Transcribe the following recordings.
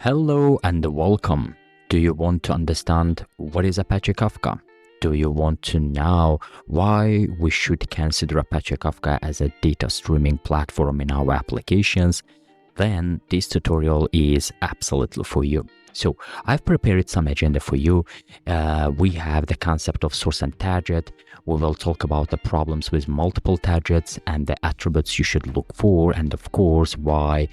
Hello and welcome. Do you want to understand what is Apache Kafka? Do you want to know why we should consider Apache Kafka as a data streaming platform in our applications? Then this tutorial is absolutely for you. So I've prepared some agenda for you. We have the concept of source and target. We will talk about the problems with multiple targets and the attributes you should look for, and of course why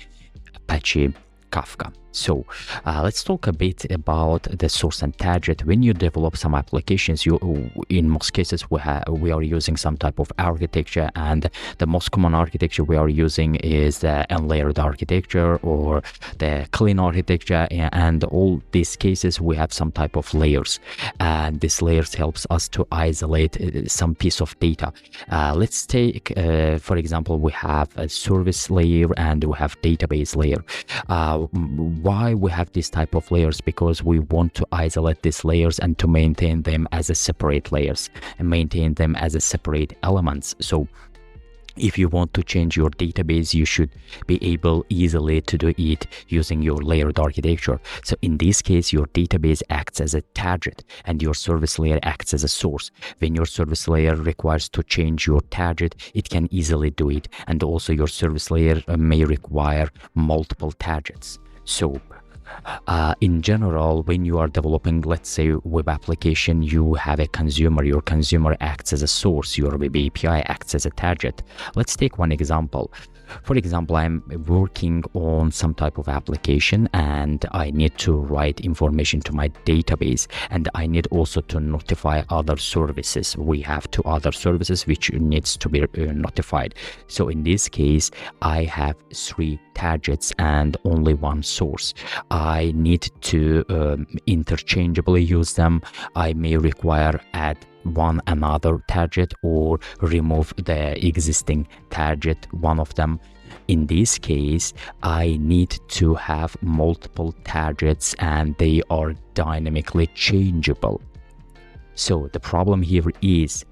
Apache Kafka. So let's talk a bit about the source and target. When you develop some applications, in most cases we are using some type of architecture, and the most common architecture we are using is the unlayered architecture or the clean architecture, and all these cases we have some type of layers, and these layers helps us to isolate some piece of data. Let's take for example, we have a service layer and we have database layer. Why we have this type of layers? Because we want to isolate these layers and to maintain them as a separate layers and maintain them as a separate elements. So if you want to change your database, you should be able easily to do it using your layered architecture. So in this case, your database acts as a target and your service layer acts as a source. When your service layer requires to change your target, it can easily do it. And also your service layer may require multiple targets. So in general, when you are developing, let's say, web application, you have a consumer. Your consumer acts as a source. Your web API acts as a target. Let's take one example. For example, I'm working on some type of application and I need to write information to my database, and I need also to notify other services. We have two other services which needs to be notified. So in this case, I have three targets and only one source. I need to interchangeably use them. I may require add one another target or remove the existing target, one of them. In this case, I need to have multiple targets and they are dynamically changeable. So the problem here is,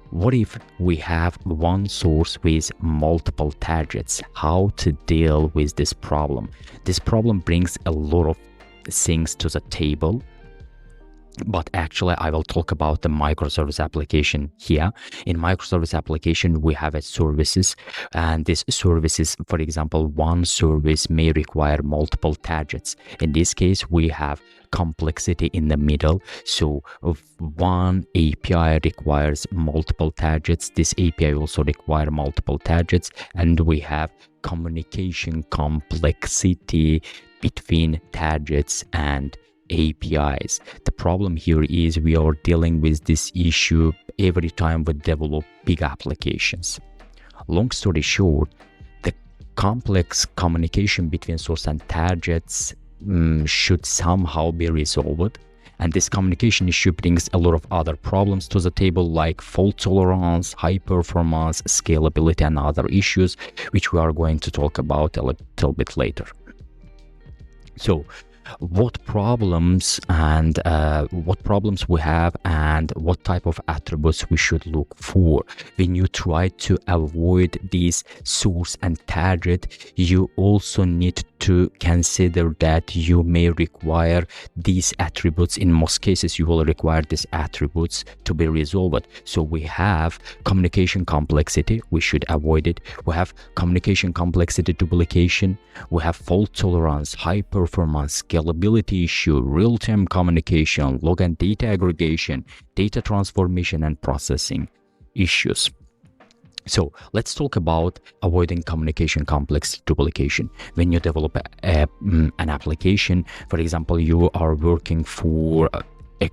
what if we have one source with multiple targets? How to deal with this problem? This problem brings a lot of things to the table. But actually, I will talk about the microservice application here. In microservice application, we have a services, and this services, for example, one service may require multiple targets. In this case, we have complexity in the middle. So if one API requires multiple targets, this API also require multiple targets, and we have communication complexity between targets and APIs. The problem here is we are dealing with this issue every time we develop big applications. Long story short, the complex communication between source and targets should somehow be resolved. And this communication issue brings a lot of other problems to the table, like fault tolerance, high performance, scalability, and other issues, which we are going to talk about a little bit later. So what problems we have and what type of attributes we should look for when you try to avoid these source and target. You also need to consider that you may require these attributes. In most cases, you will require these attributes to be resolved. So we have communication complexity, we should avoid it. We have communication complexity duplication. We have fault tolerance, high performance, scalability issue, real-time communication, log and data aggregation, data transformation and processing issues. So let's talk about avoiding communication complex duplication. When you develop an application, for example, you are working for a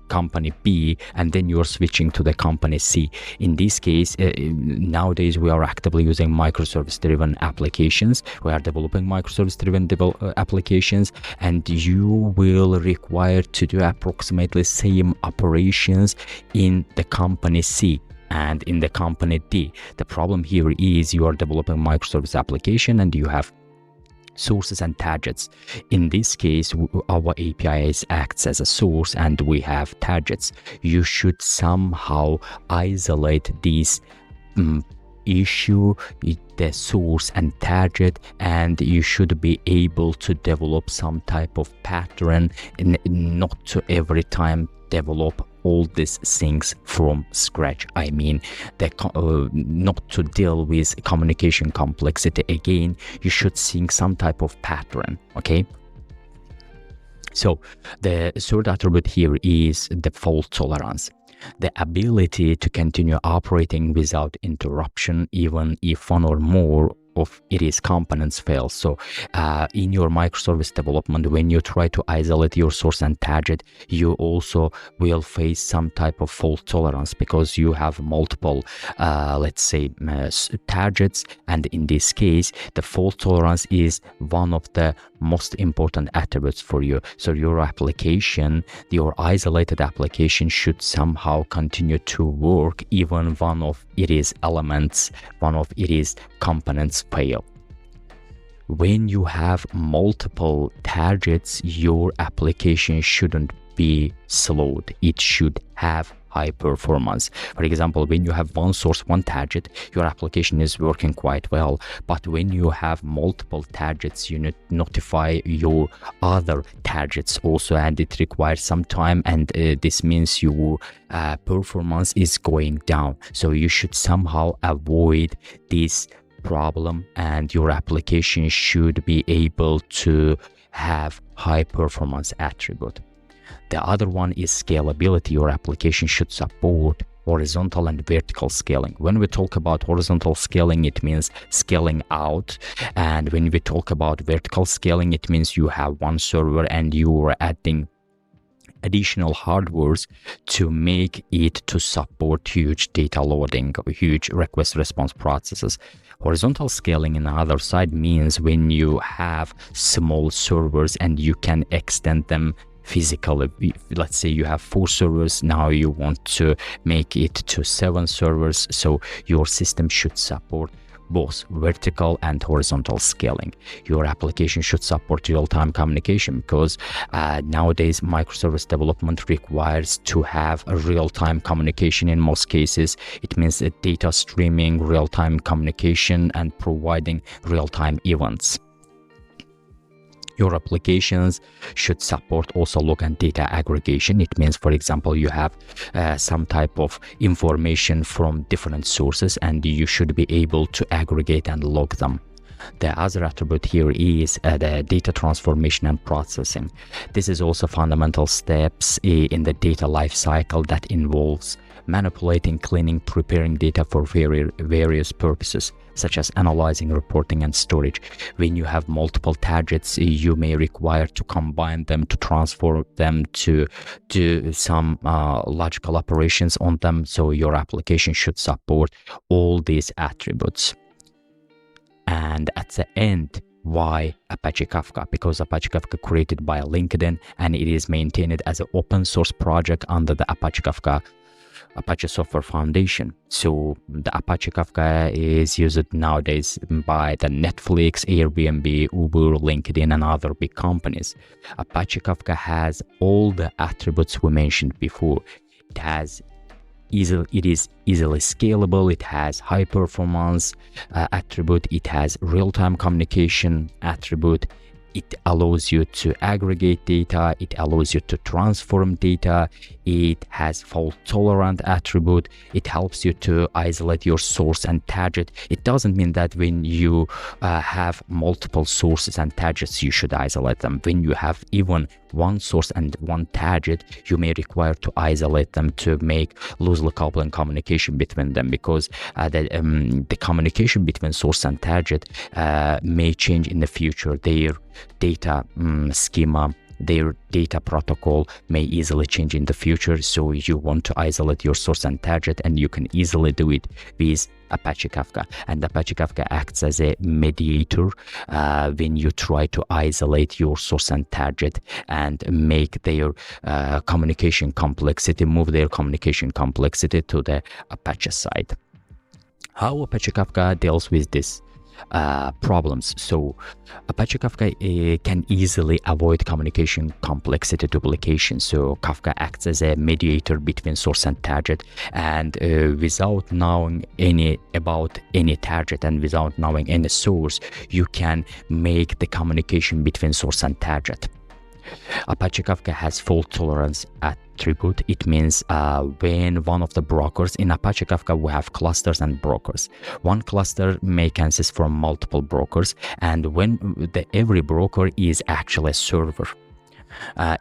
company B and then you're switching to the company C. In this case, nowadays we are actively using microservice driven applications. We are developing microservice driven applications, and you will require to do approximately same operations in the company C and in the company D. The problem here is you are developing microservice application and you have sources and targets. In this case, our APIs acts as a source and we have targets. You should somehow isolate these issue, the source and target, and you should be able to develop some type of pattern, and not to every time develop all these things from scratch. I mean, not to deal with communication complexity again, you should think some type of pattern. Okay, so the third attribute here is the fault tolerance, the ability to continue operating without interruption even if one or more of its components fail. So in your microservice development, when you try to isolate your source and target, you also will face some type of fault tolerance, because you have multiple let's say targets, and in this case the fault tolerance is one of the most important attributes for you. So your application, your isolated application, should somehow continue to work even one of its elements, one of its components fail. When you have multiple targets, your application shouldn't be slowed. It should have high performance. For example, when you have one source, one target, your application is working quite well. But when you have multiple targets, you need to notify your other targets also, and it requires some time, and this means your performance is going down. So you should somehow avoid this problem, and your application should be able to have high performance attribute. The other one is scalability. Your application should support horizontal and vertical scaling. When we talk about horizontal scaling, it means scaling out, and when we talk about vertical scaling, it means you have one server and you are adding additional hardwares to make it to support huge data loading, huge request response processes. Horizontal scaling on the other side means when you have small servers and you can extend them physically. Let's say you have 4 servers, now you want to make it to 7 servers, so your system should support both vertical and horizontal scaling. Your application should support real-time communication, because nowadays microservice development requires to have a real-time communication. In most cases, it means data streaming, real-time communication, and providing real-time events. Your applications should support also log and data aggregation. It means, for example, you have some type of information from different sources, and you should be able to aggregate and log them. The other attribute here is the data transformation and processing. This is also fundamental steps in the data lifecycle that involves manipulating, cleaning, preparing data for various purposes, such as analyzing, reporting, and storage. When you have multiple targets, you may require to combine them, to transform them, to do some logical operations on them. So your application should support all these attributes. And at the end, why Apache Kafka? Because Apache Kafka created by LinkedIn, and it is maintained as an open source project under the Apache Kafka Apache Software Foundation. So the Apache Kafka is used nowadays by the Netflix, Airbnb, Uber, LinkedIn, and other big companies. Apache Kafka has all the attributes we mentioned before. It is easily scalable, it has high performance attribute, it has real-time communication attribute, it allows you to aggregate data, it allows you to transform data, it has fault-tolerant attribute, it helps you to isolate your source and target. It doesn't mean that when you have multiple sources and targets, you should isolate them. When you have even one source and one target, you may require to isolate them to make loosely coupled communication between them, because the communication between source and target may change in the future. Their data schema, their data protocol may easily change in the future. So you want to isolate your source and target, and you can easily do it with Apache Kafka. And Apache Kafka acts as a mediator when you try to isolate your source and target and make their communication complexity, move their communication complexity to the Apache side. How Apache Kafka deals with this? problems. So Apache Kafka can easily avoid communication complexity duplication. So Kafka acts as a mediator between source and target, and without knowing about any target and without knowing any source, you can make the communication between source and target. Apache Kafka has fault tolerance attribute. It means when one of the brokers, in Apache Kafka we have clusters and brokers. One cluster may consist from multiple brokers, and when every broker is actually a server.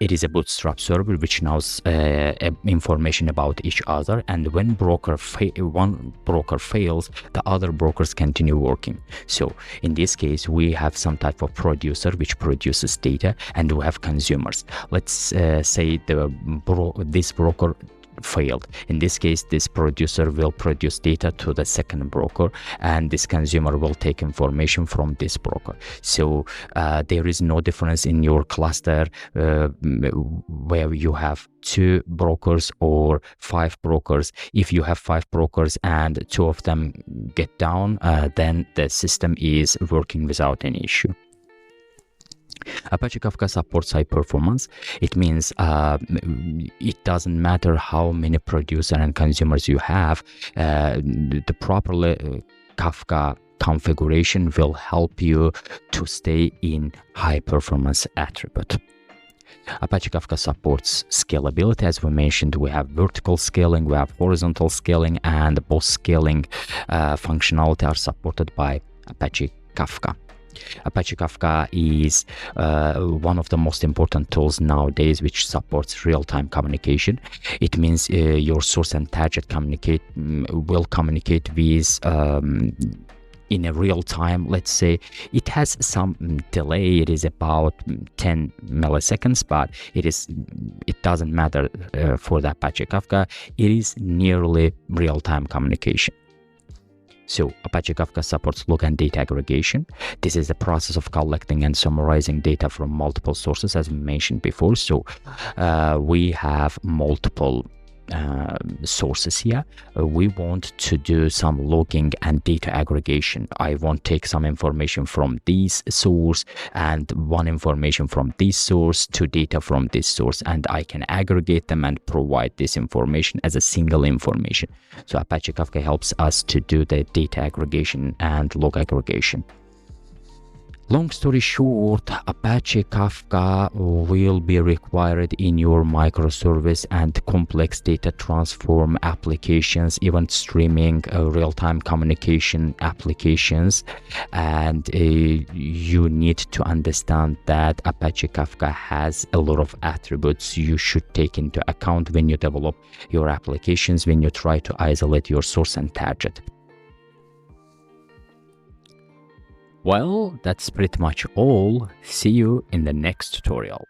It is a bootstrap server which knows information about each other, and when one broker fails, the other brokers continue working. So in this case, we have some type of producer which produces data, and we have consumers. Let's say this broker failed. In this case, this producer will produce data to the second broker, and this consumer will take information from this broker. So there is no difference in your cluster where you have 2 brokers or 5 brokers. If you have 5 brokers and 2 of them get down, then the system is working without any issue. Apache Kafka supports high performance. It means it doesn't matter how many producers and consumers you have, the proper Kafka configuration will help you to stay in high performance attribute. Apache Kafka supports scalability. As we mentioned, we have vertical scaling, we have horizontal scaling, and both scaling functionality are supported by Apache Kafka. Apache Kafka is one of the most important tools nowadays which supports real-time communication. It means your source and target will communicate with in a real time. Let's say it has some delay, it is about 10 milliseconds, but it doesn't matter for the Apache Kafka. It is nearly real-time communication. So Apache Kafka supports log and data aggregation. This is the process of collecting and summarizing data from multiple sources, as we mentioned before. So we have multiple sources here. We want to do some logging and data aggregation. I want to take some information from this source and one information from this source to data from this source, and I can aggregate them and provide this information as a single information. So Apache Kafka helps us to do the data aggregation and log aggregation. Long story short, Apache Kafka will be required in your microservice and complex data transform applications, event streaming, real-time communication applications, and you need to understand that Apache Kafka has a lot of attributes you should take into account when you develop your applications, when you try to isolate your source and target. Well, that's pretty much all. See you in the next tutorial.